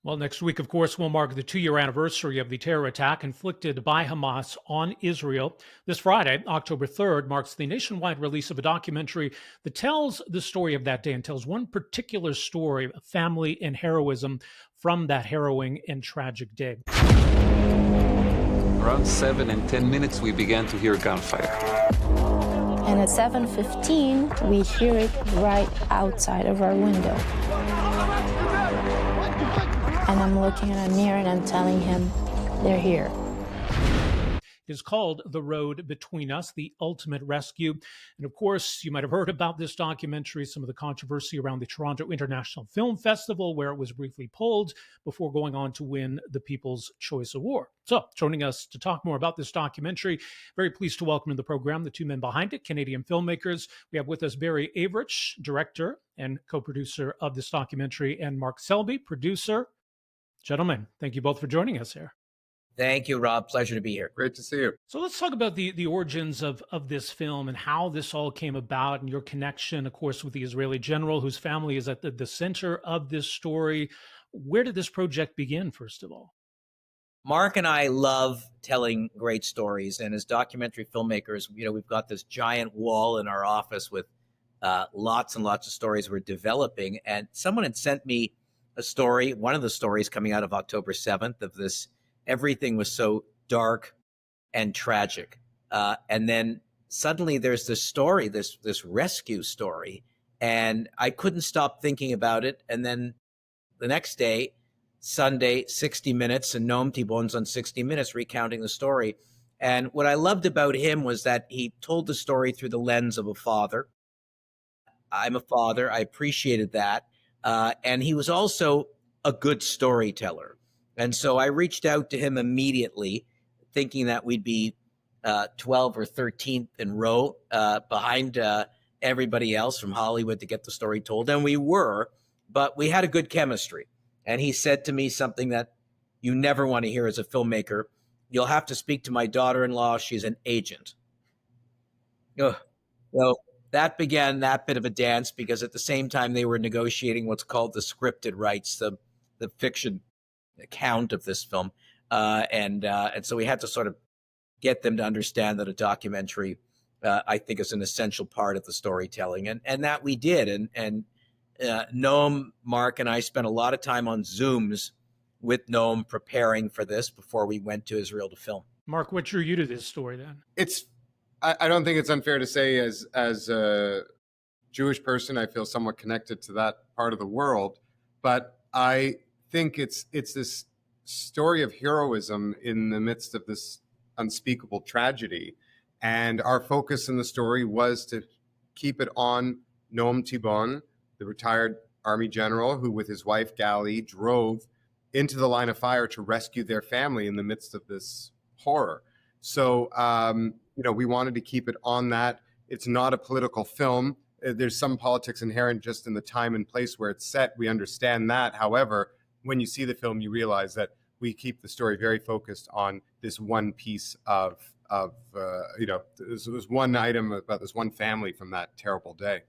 Well, next week, of course, will mark the 2 year anniversary of the terror attack inflicted by Hamas on Israel. This Friday, October 3rd, marks the nationwide release of a documentary that tells the story of that day and tells one particular story of family and heroism from that harrowing and tragic day. Around 7 and 10 minutes, we began to hear gunfire. And at 7:15, we hear it right outside of our window. And I'm looking at Amir and I'm telling him, they're here. Is called The Road Between Us, The Ultimate Rescue. And of course, you might have heard about this documentary, some of the controversy around the Toronto International Film Festival, where it was briefly pulled before going on to win the People's Choice Award. So, joining us to talk more about this documentary, very pleased to welcome to the program the two men behind it, Canadian filmmakers. We have with us Barry Avrich, director and co-producer of this documentary, and Mark Selby, producer. Gentlemen, thank you both for joining us here. Thank you, Rob. Pleasure to be here. Great to see you. So let's talk about the origins of this film and how this all came about and your connection, of course, with the Israeli general whose family is at the center of this story. Where did this project begin, first of all? Mark and I love telling great stories. And as documentary filmmakers, we've got this giant wall in our office with lots and lots of stories we're developing. And someone had sent me a story, one of the stories coming out of October 7th of this. Everything was so dark and tragic. And then suddenly there's this story, this rescue story. And I couldn't stop thinking about it. And then the next day, Sunday, 60 Minutes, and Noam Tibon's on 60 Minutes recounting the story. And what I loved about him was that he told the story through the lens of a father. I'm a father. I appreciated that. And he was also a good storyteller. And so I reached out to him immediately, thinking that we'd be 12 or 13th in row behind everybody else from Hollywood to get the story told. And we were, but we had a good chemistry. And he said to me something that you never want to hear as a filmmaker. You'll have to speak to my daughter-in-law. She's an agent. Ugh. So that began that bit of a dance, because at the same time they were negotiating what's called the scripted rights, the fiction account of this film, and so we had to sort of get them to understand that a documentary, I think, is an essential part of the storytelling, and that we did. And Noam, Mark, and I spent a lot of time on Zooms with Noam preparing for this before we went to Israel to film. Mark, what drew you to this story then? I don't think it's unfair to say, as a Jewish person, I feel somewhat connected to that part of the world, but I think it's this story of heroism in the midst of this unspeakable tragedy. And our focus in the story was to keep it on Noam Tibon, the retired Army general who, with his wife Gali, drove into the line of fire to rescue their family in the midst of this horror. So, we wanted to keep it on that. It's not a political film. There's some politics inherent just in the time and place where it's set. We understand that. However, when you see the film, you realize that we keep the story very focused on this one piece of there's one item about this one family from that terrible day.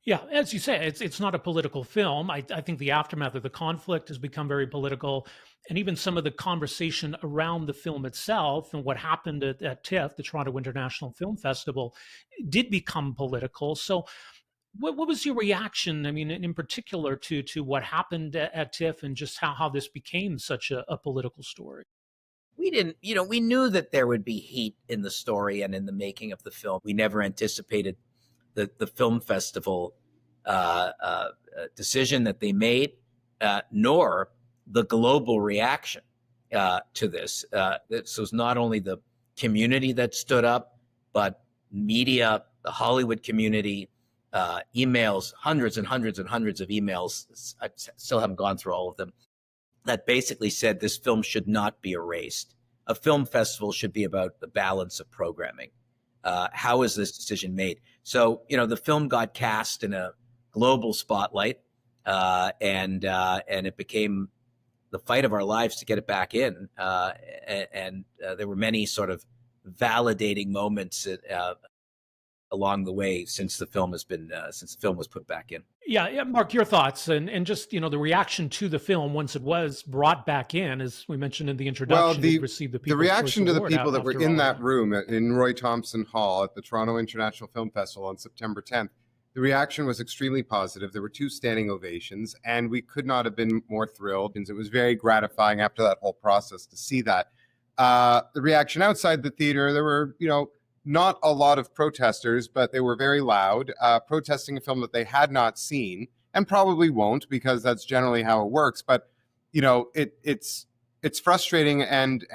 Yeah, as you say, it's not a political film. I think the aftermath of the conflict has become very political, and even some of the conversation around the film itself and what happened at TIFF, the Toronto International Film Festival, did become political. So what was your reaction, I mean, in particular to what happened at TIFF and just how this became such a political story? We didn't, we knew that there would be heat in the story and in the making of the film. We never anticipated the film festival decision that they made, nor the global reaction to this. This was not only the community that stood up, but media, the Hollywood community, emails, hundreds and hundreds and hundreds of emails. I still haven't gone through all of them, that basically said this film should not be erased. A film festival should be about the balance of programming. How is this decision made? So, the film got cast in a global spotlight, and it became the fight of our lives to get it back in. And there were many sort of validating moments along the way since the film has been since the film was put back in. Yeah, Mark, your thoughts and just the reaction to the film once it was brought back in, as we mentioned in the Well, introduction, it received the People's reaction Choice to the Award people that were after in all that room in Roy Thompson Hall at the Toronto International Film Festival on September 10th, the reaction was extremely positive. There were 2 standing ovations, and we could not have been more thrilled. It was very gratifying after that whole process to see that. The reaction outside the theater, there were, not a lot of protesters, but they were very loud, protesting a film that they had not seen and probably won't, because that's generally how it works. But it's frustrating and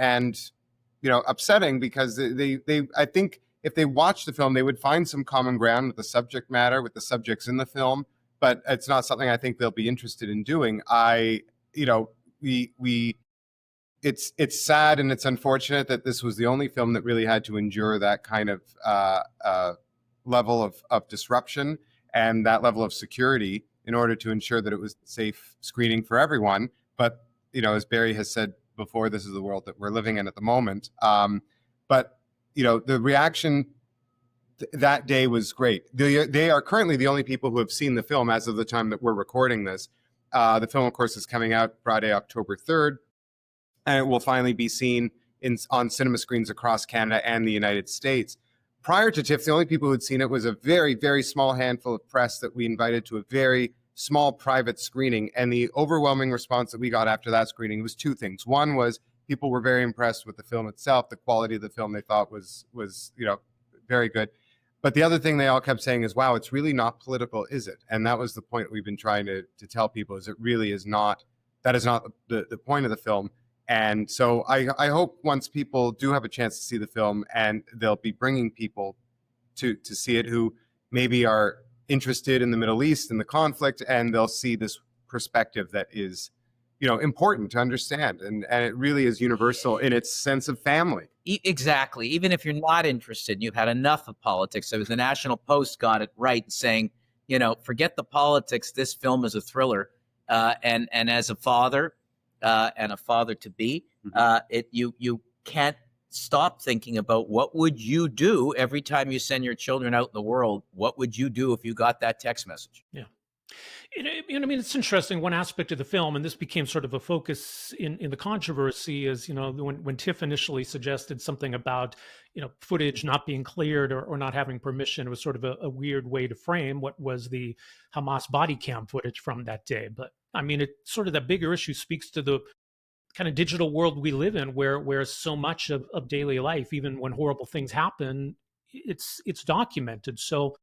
upsetting, because they I think if they watched the film, they would find some common ground with the subject matter, with the subjects in the film. But it's not something I think they'll be interested in doing. It's sad and it's unfortunate that this was the only film that really had to endure that kind of level of disruption and that level of security in order to ensure that it was a safe screening for everyone. But, as Barry has said before, this is the world that we're living in at the moment. But the reaction that day was great. They are currently the only people who have seen the film as of the time that we're recording this. The film, of course, is coming out Friday, October 3rd. And it will finally be seen on cinema screens across Canada and the United States. Prior to TIFF, the only people who had seen it was a very, very small handful of press that we invited to a very small private screening. And the overwhelming response that we got after that screening was 2 things. One was people were very impressed with the film itself. The quality of the film they thought was very good. But the other thing they all kept saying is, wow, it's really not political, is it? And that was the point we've been trying to tell people, is it really is not. That is not the point of the film. And so I hope once people do have a chance to see the film, and they'll be bringing people to see it who maybe are interested in the Middle East and the conflict, and they'll see this perspective that is, important to understand. And it really is universal in its sense of family. Exactly. Even if you're not interested, you've had enough of politics. So the National Post got it right, saying, forget the politics. This film is a thriller. And as a father, and a father to be, you can't stop thinking about what would you do every time you send your children out in the world. What would you do if you got that text message? Yeah. It's interesting. One aspect of the film, and this became sort of a focus in the controversy, is, when TIFF initially suggested something about, footage not being cleared or not having permission, it was sort of a weird way to frame what was the Hamas body cam footage from that day. But it sort of, that bigger issue speaks to the kind of digital world we live in, where so much of daily life, even when horrible things happen, it's documented. So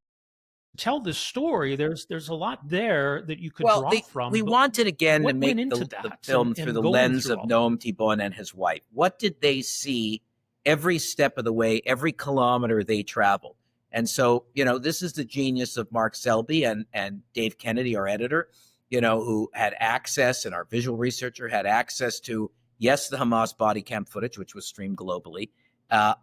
tell this story, there's a lot there that you could draw from. We wanted again to make the film through the lens of Noam Thibon and his wife. What did they see every step of the way, every kilometer they traveled? And so, this is the genius of Mark Selby and Dave Kennedy, our editor, who had access, and our visual researcher had access to, yes, the Hamas body cam footage, which was streamed globally,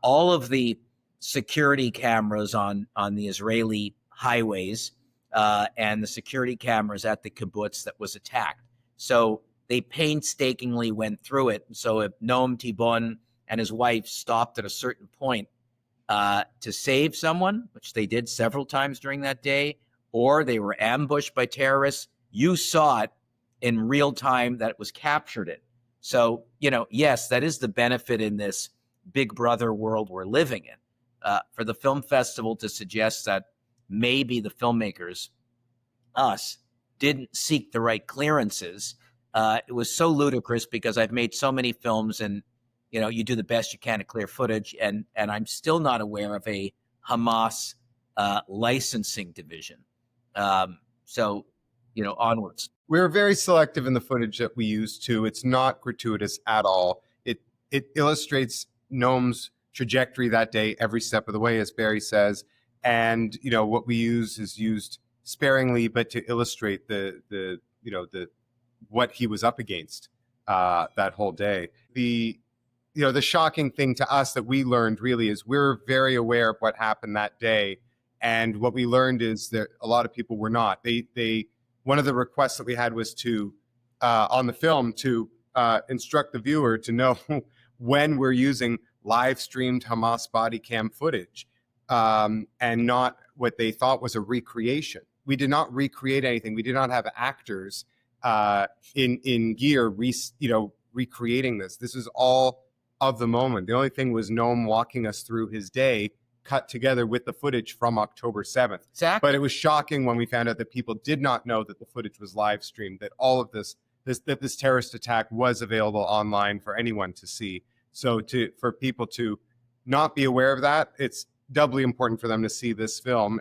all of the security cameras on the Israeli highways, and the security cameras at the kibbutz that was attacked. So they painstakingly went through it. So if Noam Thibon and his wife stopped at a certain point to save someone, which they did several times during that day, or they were ambushed by terrorists, you saw it in real time that it was captured in. So, yes, that is the benefit in this Big Brother world we're living in. For the film festival to suggest that maybe the filmmakers, us, didn't seek the right clearances, it was so ludicrous, because I've made so many films, and you do the best you can to clear footage, and I'm still not aware of a Hamas licensing division. So onwards. We're very selective in the footage that we use too. It's not gratuitous at all. It illustrates Noam's trajectory that day, every step of the way, as Barry says. And what we use is used sparingly, but to illustrate the what he was up against that whole day. The shocking thing to us that we learned really is we're very aware of what happened that day, and what we learned is that a lot of people were not. They one of the requests that we had was to on the film to instruct the viewer to know when we're using live streamed Hamas body cam footage. and not what they thought was a recreation. We did not recreate anything. We did not have actors in gear, recreating this. This is all of the moment. The only thing was Noam walking us through his day, cut together with the footage from October 7th. Exactly. But it was shocking when we found out that people did not know that the footage was live streamed, that all of this terrorist attack was available online for anyone to see. So for people to not be aware of that, it's doubly important for them to see this film.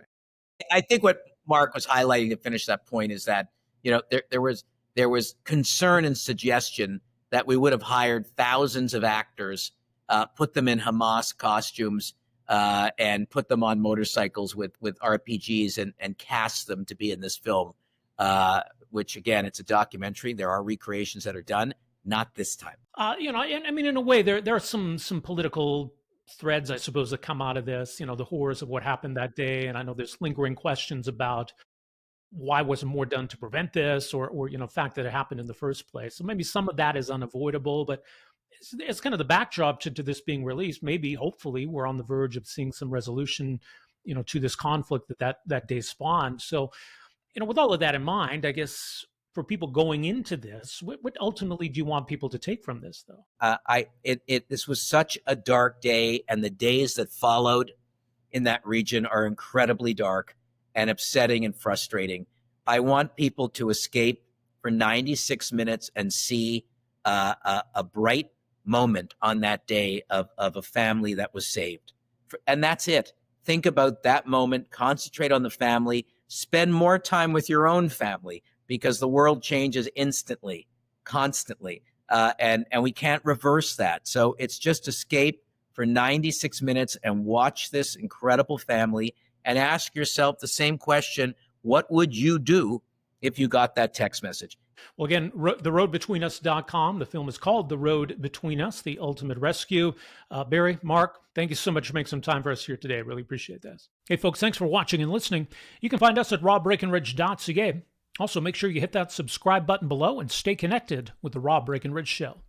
I think what Mark was highlighting to finish that point is that, there was concern and suggestion that we would have hired thousands of actors, put them in Hamas costumes, and put them on motorcycles with RPGs and cast them to be in this film, which, again, it's a documentary. There are recreations that are done. Not this time. And I mean, in a way, there are some political threads, I suppose, that come out of this, the horrors of what happened that day. And I know there's lingering questions about why wasn't more done to prevent this or the fact that it happened in the first place. So maybe some of that is unavoidable, but it's kind of the backdrop to this being released. Maybe, hopefully, we're on the verge of seeing some resolution, to this conflict that day spawned. So, with all of that in mind, I guess for people going into this, what ultimately do you want people to take from this, though? This was such a dark day, and the days that followed in that region are incredibly dark and upsetting and frustrating. I want people to escape for 96 minutes and see a bright moment on that day of a family that was saved. And that's it. Think about that moment, concentrate on the family, spend more time with your own family, because the world changes instantly, constantly, and we can't reverse that. So it's just escape for 96 minutes and watch this incredible family and ask yourself the same question: what would you do if you got that text message? Well, again, theroadbetweenus.com. The film is called The Road Between Us, The Ultimate Rescue. Barry, Mark, thank you so much for making some time for us here today. I really appreciate this. Hey, folks, thanks for watching and listening. You can find us at robbreakenridge.ca. Also, make sure you hit that subscribe button below and stay connected with The Rob Breakenridge Show.